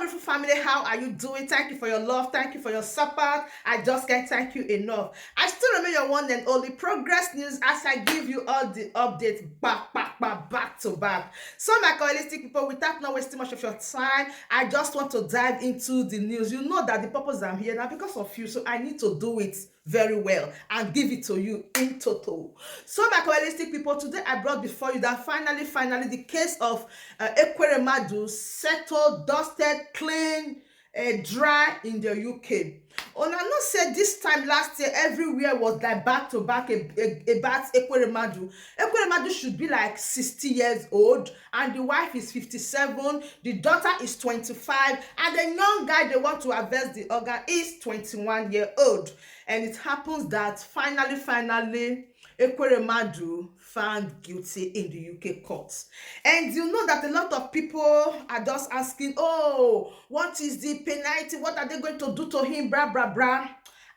beautiful family. How are you doing? Thank you for your love. Thank you for your support. I just can't thank you enough. I still remain your one and only Progress News as I give you all the updates back to back. So, my holistic people, without not wasting much of your time, I just want to dive into the news. You know that the purpose I'm here now because of you, so I need to do it very well and give it to you in total. So, my holistic people, today I brought before you that finally, the case of Ekwerenmadu settled, dusted, clean, dry in the UK. Una know say this time last year everywhere was like back to back about Ekwerenmadu. Ekwerenmadu should be like 60 years old and the wife is 57, the daughter is 25 and the young guy they want to harvest the organ is 21-year-old. And it happens that finally Ekwerenmadu found guilty in the UK courts. And you know that a lot of people are just asking, oh, what is the penalty? What are they going to do to him? Blah, blah, blah.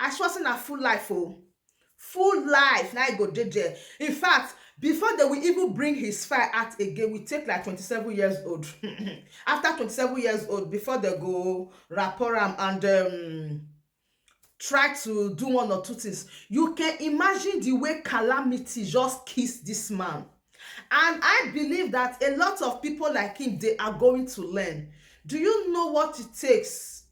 I wasn't a full life, oh. Full life. Now I go there. In fact, before they will even bring his file out again, we take like 27 years old. After 27 years old, before they go rapport and try to do one or two things, you can imagine the way calamity just kissed this man. And I believe that a lot of people like him, they are going to learn. Do you know what it takes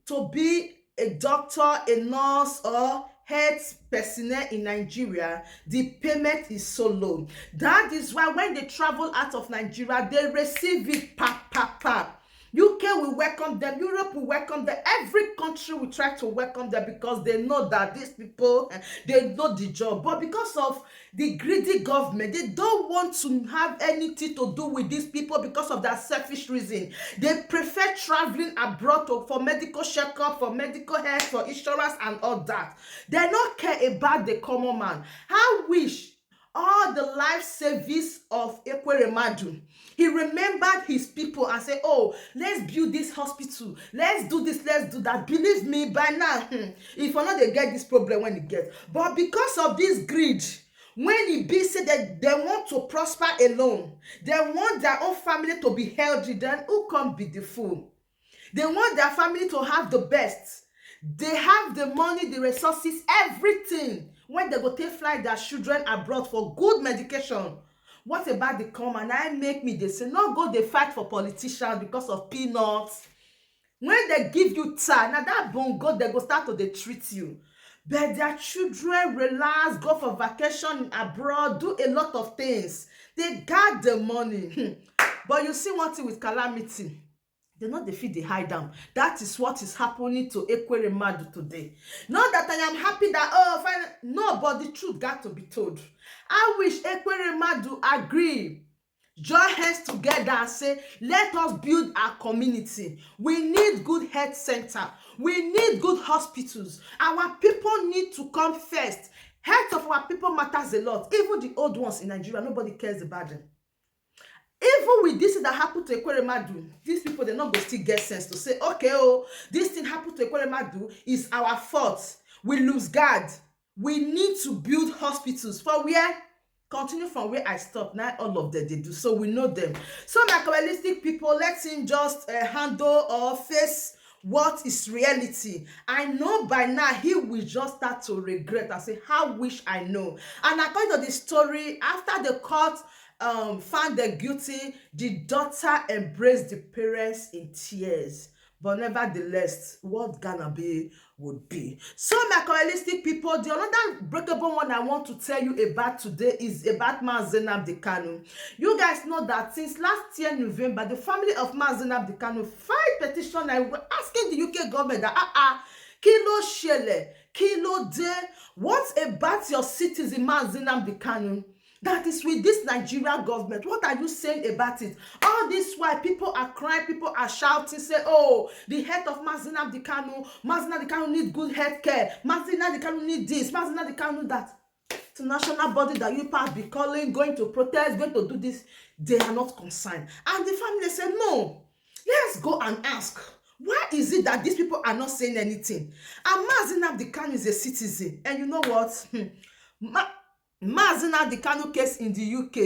to be a doctor, a nurse, or health personnel in Nigeria? The payment is so low. That is why when they travel out of Nigeria, they receive it pa. UK will welcome them, Europe will welcome them, every country will try to welcome them because they know that these people, they know the job. But because of the greedy government, they don't want to have anything to do with these people because of that selfish reason. They prefer traveling abroad for medical checkup, for medical health, for insurance and all that. They don't care about the common man. I wish all the life service of Ekwerenmadu, he remembered his people and said, oh, let's build this hospital, let's do this, let's do that. Believe me, by now, if or not, they get this problem when it gets. But because of this greed, when it be said that they want to prosper alone, they want their own family to be healthy, then who can be the fool? They want their family to have the best. They have the money, the resources, everything. When they go take fly their children abroad for good medication, what about the common? I make me they say, no go they fight for politicians because of peanuts. When they give you time, now that bongo, they go start to they treat you. But their children relax, go for vacation abroad, do a lot of things. They got the money. But you see one thing with calamity, they not defeat the high down. That is what is happening to Ekwerenmadu today. Not that I am happy that, oh, fine. No, but the truth got to be told. I wish Ekwerenmadu agree, join hands together and say, let us build our community. We need good health center. We need good hospitals. Our people need to come first. Health of our people matters a lot. Even the old ones in Nigeria, nobody cares about them. Even with this thing that happened to Ekwerenmadu, these people, they're not going to still get sense to say, okay, oh, this thing happened to Ekwerenmadu is our fault. We lose guard. We need to build hospitals. For where? Continue from where I stopped. Now all of them, they do. So we know them. So my realistic people, let him just handle or face what is reality. I know by now he will just start to regret and say, how wish I know. And according to the story, after the court found them guilty, the daughter embraced the parents in tears. But nevertheless, what gonna be would be. So my realistic people, the another breakable one I want to tell you about today is about Nnamdi Kanu. You guys know that since last year November, the family of Nnamdi Kanu filed petition and were asking the UK government that kilo shele, kilo de, what about your citizen Nnamdi Kanu? That is with this Nigerian government. What are you saying about it? All this while people are crying, people are shouting, say, oh, the head of Nnamdi Kanu need good health care. Nnamdi Kanu need this, Nnamdi Kanu that. It's a national body that you pass be calling, going to protest, going to do this. They are not concerned. And the family said, no, let's go and ask. Why is it that these people are not saying anything? And Nnamdi Kanu is a citizen. And you know what? Nnamdi Kanu case in the UK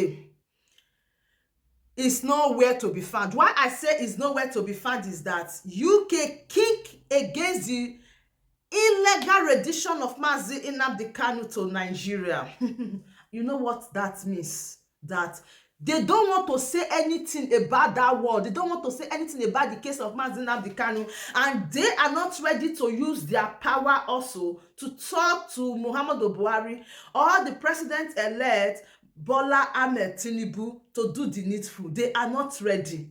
is nowhere to be found. Why I say is nowhere to be found is that UK kick against the illegal rendition of Mazi Nnamdi Kanu to Nigeria. You know what that means? That they don't want to say anything about that word. They don't want to say anything about the case of Mazi Nnamdi Kanu, and they are not ready to use their power also to talk to Muhammadu Buhari or the president-elect Bola Ahmed Tinubu to do the needful. They are not ready.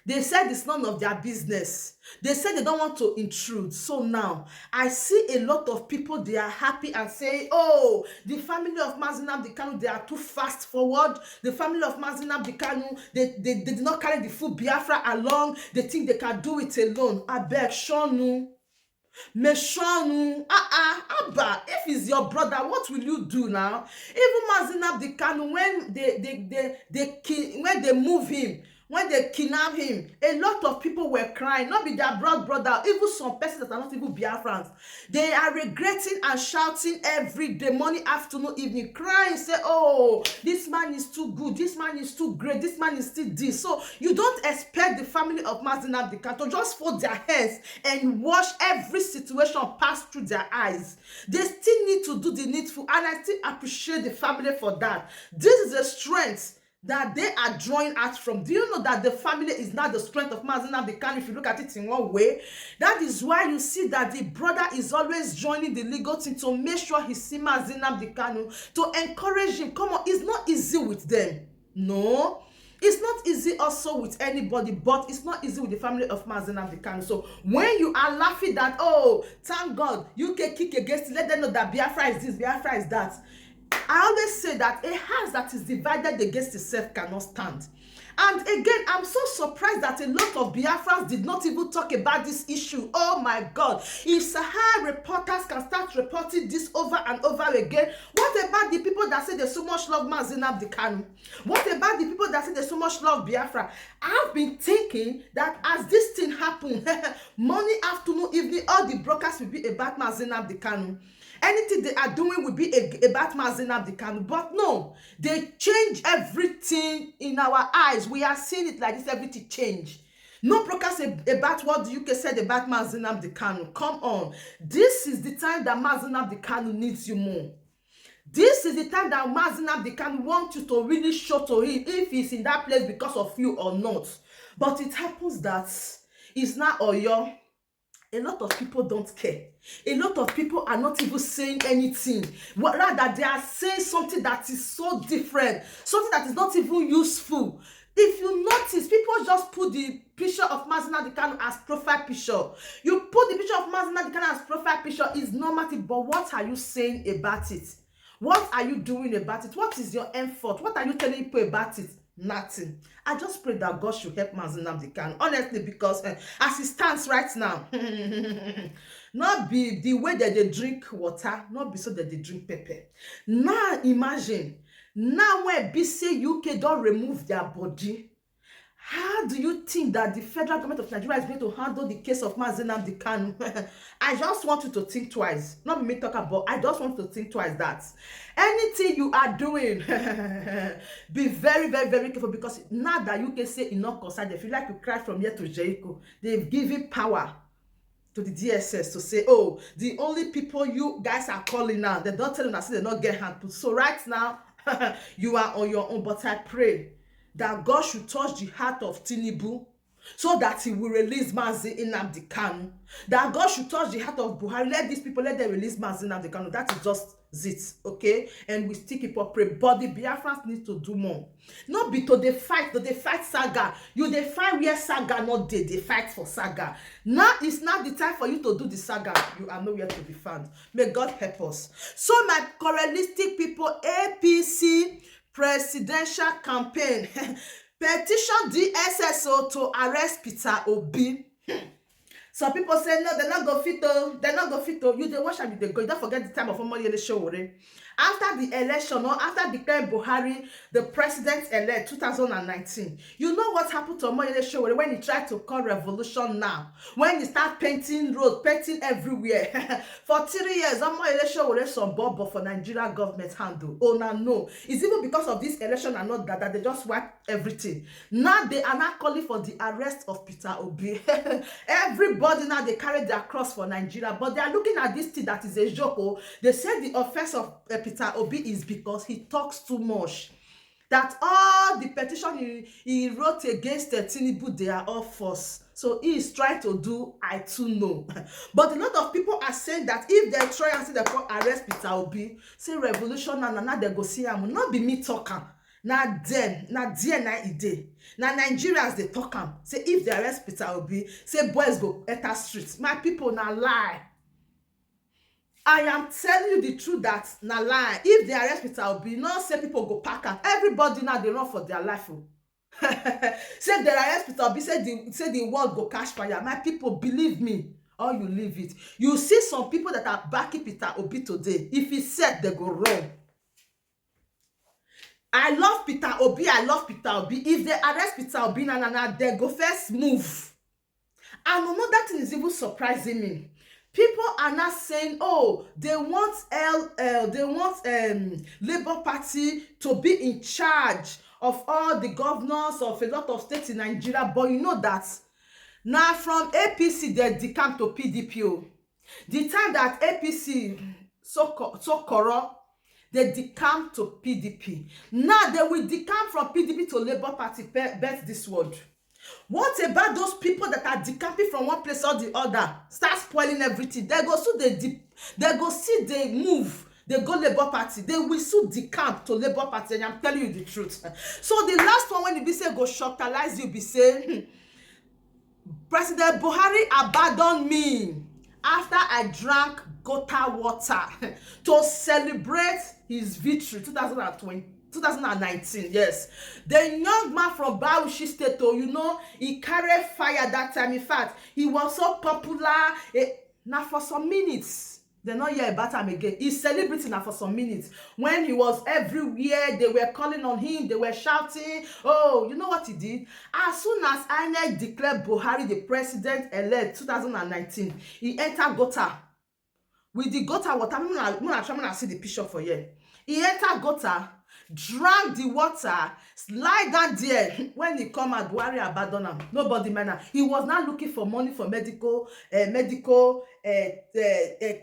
They said it's none of their business. They said they don't want to intrude. So now, I see a lot of people, they are happy and say, oh, the family of Mazi Nnamdi Kanu, they are too fast forward. The family of Mazi Nnamdi Kanu, they did not carry the full Biafra along. They think they can do it alone. I beg, Shonu. Meshonu, Abba, if he's your brother, what will you do now? Even Mazi Nnamdi Kanu, when they move him, when they kidnap him, a lot of people were crying, not be their brother, even some persons that are not even Biafrans. They are regretting and shouting every day, morning, afternoon, evening, crying, say, oh, this man is too good, this man is too great, this man is still this. So you don't expect the family of Mazi Nnamdi Kanu to just fold their hands and watch every situation pass through their eyes. They still need to do the needful, and I still appreciate the family for that. This is a strength that they are drawing out from. Do you know that the family is not the strength of Mazi Nnamdi Kanu if you look at it in one way? That is why you see that the brother is always joining the legal team to make sure he sees Mazi Nnamdi Kanu, to encourage him. Come on, it's not easy with them. No. It's not easy also with anybody, but it's not easy with the family of Mazi Nnamdi Kanu. So when you are laughing that, oh, thank God, UK kick against it, let them know that Biafra is this, Biafra is that. I always say that a house that is divided against itself cannot stand. And again, I'm so surprised that a lot of Biafrans did not even talk about this issue. Oh my God. If Sahara reporters can start reporting this over and over again, what about the people that say they so much love Mazi Nnamdi Kanu? What about the people that say they so much love Biafra? I've been thinking that as this thing happened, morning, afternoon, evening, all the brokers will be about Mazi Nnamdi Kanu. Anything they are doing will be about Mazi Nnamdi Kanu. But no, they change everything in our eyes. We are seeing it like this, everything change. No broadcast about what the UK said about Mazi Nnamdi Kanu. Come on. This is the time that Mazi Nnamdi Kanu needs you more. This is the time that Mazi Nnamdi Kanu wants you to really show to him if he's in that place because of you or not. But it happens that it's not Oyo. A lot of people don't care. A lot of people are not even saying anything. Rather, they are saying something that is so different, something that is not even useful. If you notice, people just put the picture of Mazi Nnamdi Kanu as profile picture. You put the picture of Mazi Nnamdi Kanu as profile picture is normative, but what are you saying about it? What are you doing about it? What is your effort? What are you telling people about it? Nothing. I just pray that God should help Mazi Nnamdi Kanu, honestly, because as it stands right now, not be the way that they drink water, not be so that they drink pepper. Now imagine, now when BC UK don't remove their body, how do you think that the federal government of Nigeria is going to handle the case of Mazi Nnamdi Kanu? I just want you to think twice. Not me talk about, I just want you to think twice that anything you are doing, be very, very, very careful, because now that UK say enough concern, they feel like you cry from here to Jericho. They've given power to the DSS to say, oh, the only people you guys are calling now, they don't tell them that they don't get hand put. So right now, you are on your own, but I pray that God should touch the heart of Tinubu so that he will release Mazi Nnamdi Kanu. That God should touch the heart of Buhari. Let these people, let them release Mazi Nnamdi Kanu. That is just it, okay? And we still keep up pray. But the Biafrans need to do more. Not be to they fight saga. You they fight where saga not they fight for saga. Now it's not the time for you to do the saga. You are nowhere to be found. May God help us. So my correlistic people, APC presidential campaign petition DSSO to arrest Peter Obi. Some people say no, they're not go fit. They're not go fit. You they watch and they go. You don't forget the time of money in the show. after the election or after declaring Buhari the president-elect 2019, you know what happened to Omoyele Sowore when he tried to call revolution now? When he start painting road, painting everywhere. For 3 years, Omoyele Sowore some bobo for Nigeria government handle. Oh, no. It's even because of this election and not that they just wipe everything. Now they are not calling for the arrest of Peter Obi. Everybody now they carry their cross for Nigeria, but they are looking at this thing that is a joke. Oh. They say the offense of Peter Obi is because he talks too much. That all the petition he wrote against Tinubu, they are all false. So he is trying to do I too know. But a lot of people are saying that if they try and say they can arrest Peter Obi, say revolution now they go see him. Not be me talking. Now them, now there, now ide. Now Nigerians they talk am. Say if they arrest Peter Obi, say boys go enter streets. My people now lie. I am telling you the truth that na lie. If they arrest Peter Obi, not say people go pack am. Everybody now they run for their life. Oh. Say they arrest Peter Obi, say the world go catch fire. My people, believe me, or you leave it. You see some people that are backing Peter Obi today. If he said they go wrong. I love Peter Obi. I love Peter Obi. If they arrest Peter Obi, they go first move. And another thing is even surprising me. People are not saying, oh, they want Labour Party to be in charge of all the governors of a lot of states in Nigeria. But you know that now from APC they decamp to PDP. Oh. The time that APC so corrupt, they decamp to PDP. Now they will decamp from PDP to Labour Party. Bet this word. What about those people that are decamping from one place or the other, start spoiling everything? They go see they move, they go Labour Party, they will soon decamp to Labour Party, and I'm telling you the truth. So the last one when you be say go shocktalize you, be say President Buhari abandoned me after I drank gutter water to celebrate his victory 2019, yes. The young man from Bauchi State, you know, he carried fire that time. In fact, he was so popular. Now for some minutes, they not hear about him again. He's celebrating now for some minutes. When he was everywhere, they were calling on him, they were shouting. Oh, you know what he did? As soon as INEC declared Buhari the president-elect 2019, he entered gutter. With the gutter water, I'm gonna see the picture for you. He entered gutter, drank the water, slide down there. When he come out, Buhari abandon him. Nobody man. He was not looking for money for medical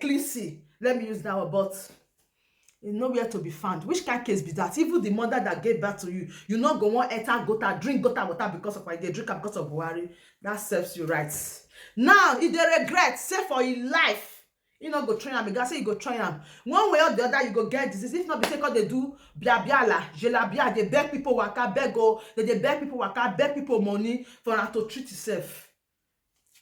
cleansing. Let me use that word, but nowhere to be found. Which kind of case be that? Even the mother that gave birth to you, you not go want enter gutter, drink gutter water because of why they drink because of Buhari. That serves you right. Now, if they regret, say for your life, you know, go try am. You say you go try am. One way or the other, you go get disease. If not, because they do bia la, jelabia, they beg people waka, beg go, they beg people waka, beg people money for them to treat yourself.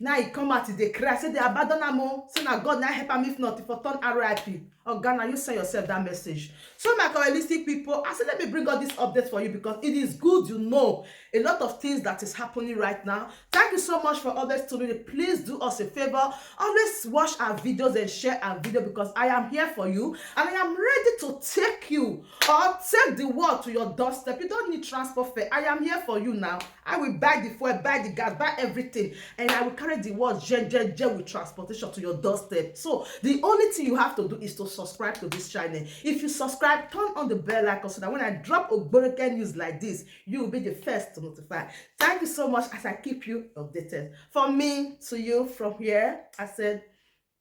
Now he come out, they cry, say they abandon am. Say now God now help am if not, if for turn RIP. Oh Ghana, you send yourself that message. So my realistic people, I said let me bring all this update for you because it is good you know a lot of things that is happening right now. Thank you so much for others tuning in. Please do us a favor. Always watch our videos and share our video because I am here for you and I am ready to take you or take the world to your doorstep. You don't need transport fare. I am here for you now. I will buy the fuel, buy the gas, buy everything, and I will carry the world with transportation to your doorstep. So the only thing you have to do is to subscribe to this channel. If you subscribe, turn on the bell icon so that when I drop Ogbonge news like this, you will be the first to notify. Thank you so much as I keep you updated. From me to you, from here, I said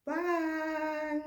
bye.